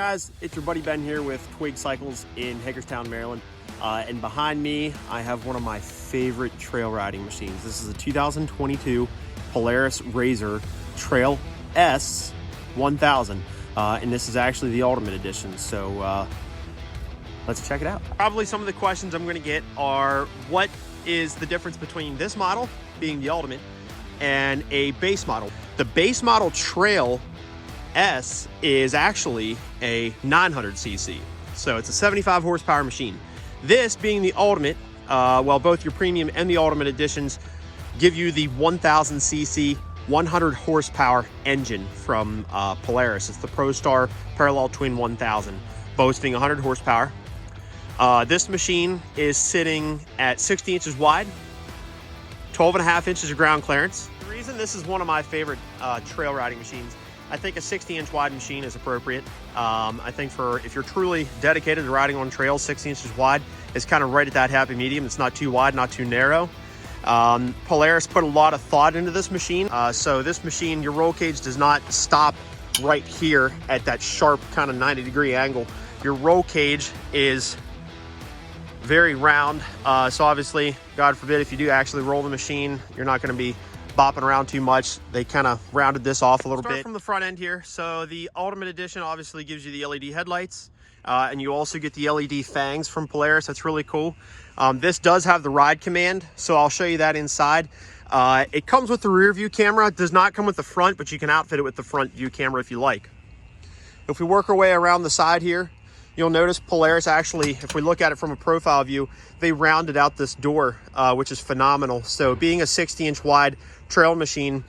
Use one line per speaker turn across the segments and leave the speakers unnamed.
guys, it's your buddy Ben here with Twig Cycles in Hagerstown, Maryland. And behind me, I have one of my favorite trail riding machines. This is a 2022 Polaris RZR Trail S 1000. And this is actually the Ultimate Edition. So let's check it out. Probably some of the questions I'm gonna get are, what is the difference between this model, being the Ultimate, and a base model? The base model Trail S is actually a 900cc, so it's a 75 horsepower machine. This being the Ultimate, well, both your Premium and the Ultimate editions give you the 1000cc 100 horsepower engine from Polaris. It's the ProStar Parallel Twin 1000, boasting 100 horsepower. This machine is sitting at 60 inches wide, 12.5 inches of ground clearance. The reason this is one of my favorite trail riding machines, I think a 60-inch wide machine is appropriate. I think for if you're truly dedicated to riding on trails, 60 inches wide is kind of right at that happy medium. It's not too wide, not too narrow. Polaris put a lot of thought into this machine. So this machine, your roll cage does not stop right here at that sharp kind of 90-degree angle. Your roll cage is very round. So obviously, God forbid, if you do actually roll the machine, you're not going to be bopping around too much. They kind of rounded this off a little bit. Start from the front end here. So the Ultimate Edition obviously gives you the LED headlights, and you also get the LED fangs from Polaris. That's really cool. This does have the ride command, so I'll show you that inside. It comes with the rear view camera. It does not come with the front, but you can outfit it with the front view camera if you like. If we work our way around the side here, you'll notice Polaris actually, if we look at it from a profile view, they rounded out this door, which is phenomenal. So being a 60-inch wide trail machine,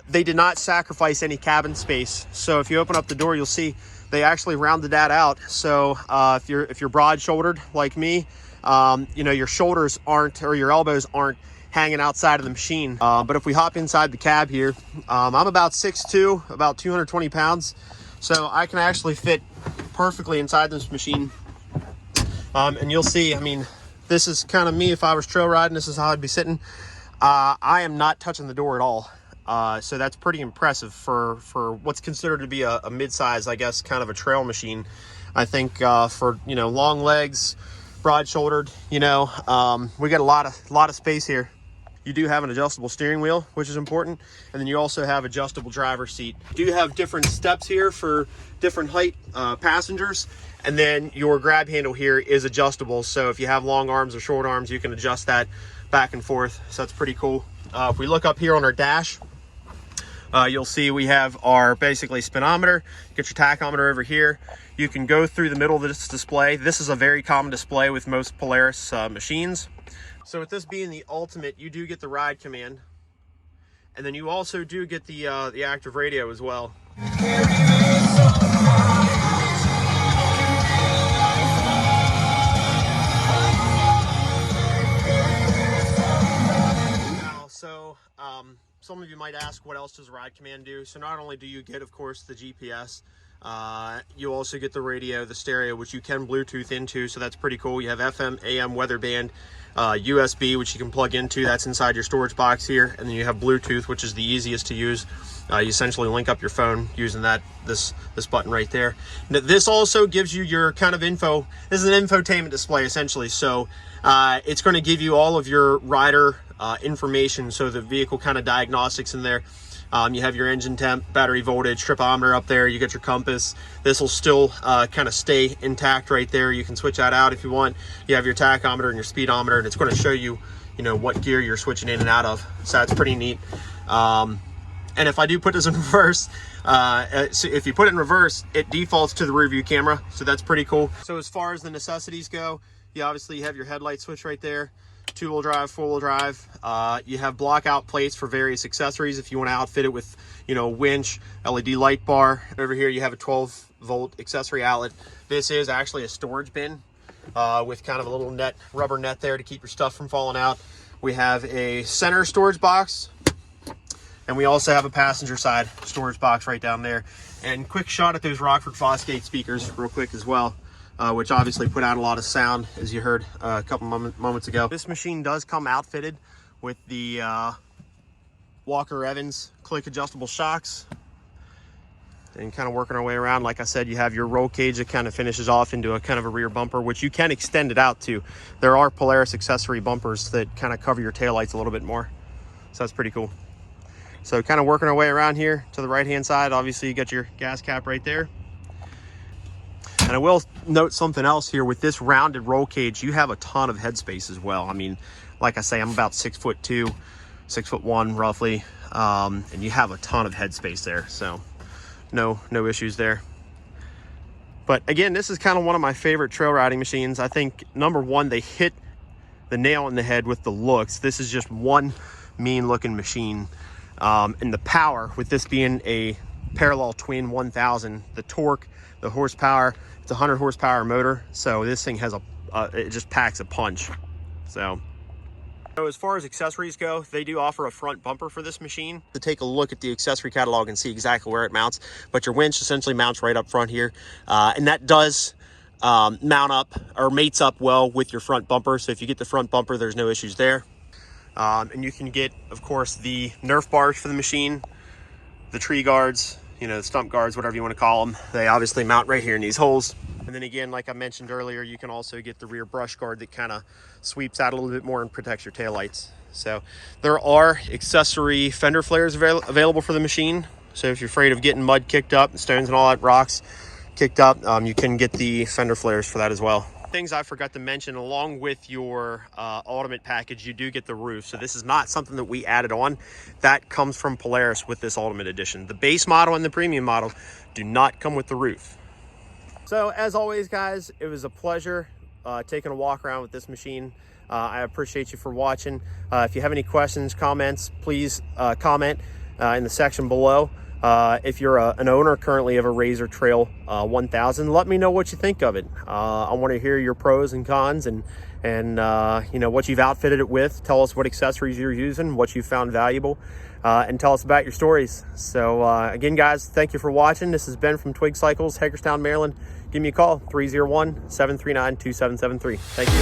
they did not sacrifice any cabin space. So if you open up the door, you'll see they actually rounded that out. So if you're broad-shouldered like me, you know, your shoulders aren't, or your elbows aren't hanging outside of the machine. But if we hop inside the cab here, I'm about 6'2", about 220 pounds. So I can actually fit perfectly inside this machine. And you'll see, I mean, this is kind of me if I was trail riding. This is how I'd be sitting. I am not touching the door at all. So that's pretty impressive for what's considered to be a mid-size, I guess, kind of a trail machine. I think for, you know, long legs, broad-shouldered, you know, we got a lot of space here. You do have an adjustable steering wheel, which is important. And then you also have adjustable driver's seat. You do have different steps here for different height passengers. And then your grab handle here is adjustable. So if you have long arms or short arms, you can adjust that back and forth. So that's pretty cool. If we look up here on our dash, you'll see we have our basically speedometer. Get your tachometer over here. You can go through the middle of this display. This is a very common display with most Polaris machines. So with this being the Ultimate, you do get the ride command, and then you also do get the active radio as well. Now, so some of you might ask, what else does ride command do? So not only do you get, of course, the GPS, you also get the radio, the stereo, which you can Bluetooth into, so that's pretty cool. You have FM, AM, weather band, USB, which you can plug into. That's inside your storage box here. And then you have Bluetooth, which is the easiest to use. You essentially link up your phone using this button right there. Now, this also gives you your kind of info. This is an infotainment display essentially. So it's going to give you all of your rider information. So the vehicle kind of diagnostics in there. You have your engine temp, battery voltage, tripometer up there. You get your compass. This will still kind of stay intact right there. You can switch that out if you want. You have your tachometer and your speedometer, and it's going to show you, you know, what gear you're switching in and out of. So that's pretty neat. And if I do put this in reverse, so if you put it in reverse, it defaults to the rear view camera. So that's pretty cool. So as far as the necessities go, you obviously have your headlight switch right there. 2-wheel drive, 4-wheel drive. You have block out plates for various accessories if you want to outfit it with, you know, winch, LED light bar. Over here you have a 12-volt accessory outlet. This is actually a storage bin with kind of a little rubber net there to keep your stuff from falling out. We have a center storage box, and we also have a passenger side storage box right down there. And quick shot at those Rockford Fosgate speakers real quick as well. Which obviously put out a lot of sound, as you heard a couple moments ago. This machine does come outfitted with the Walker Evans click adjustable shocks. and kind of working our way around. Like I said, you have your roll cage that kind of finishes off into a kind of a rear bumper, which you can extend it out to. There are Polaris accessory bumpers that kind of cover your taillights a little bit more. So that's pretty cool. So kind of working our way around here to the right-hand side. Obviously, you got your gas cap right there. And I will note something else here. With this rounded roll cage, you have a ton of headspace as well. I mean, like I say, I'm about 6'2", 6'1" roughly. And you have a ton of headspace there. So no issues there. But again, this is kind of one of my favorite trail riding machines. I think, number one, they hit the nail on the head with the looks. This is just one mean looking machine. And the power, with this being a parallel twin 1000, the torque, the horsepower, it's a 100 horsepower motor. So this thing has it just packs a punch. So as far as accessories go, they do offer a front bumper for this machine. To take a look at the accessory catalog and see exactly where it mounts, but your winch essentially mounts right up front here. And that does mount up or mates up well with your front bumper. So if you get the front bumper, there's no issues there. And you can get, of course, the Nerf bars for the machine, the tree guards, you know, the stump guards, whatever you want to call them. They obviously mount right here in these holes. And then again, like I mentioned earlier, you can also get the rear brush guard that kind of sweeps out a little bit more and protects your taillights. So there are accessory fender flares available for the machine. So if you're afraid of getting mud kicked up and stones and all that, rocks kicked up, you can get the fender flares for that as well. Things I forgot to mention, along with your ultimate package, you do get the roof. So this is not something that we added on. That comes from Polaris with this ultimate edition. The base model and the premium model do not come with the roof. So as always, guys, it was a pleasure taking a walk around with this machine. I appreciate you for watching. If you have any questions, comments, please comment in the section below. If you're an owner currently of a RZR Trail 1000, let me know what you think of it. I want to hear your pros and cons and you know, what you've outfitted it with. Tell us what accessories you're using, what you found valuable, and tell us about your stories. So again, guys, thank you for watching. This is Ben from Twig Cycles, Hagerstown, Maryland. Give me a call, 301-739-2773. Thank you.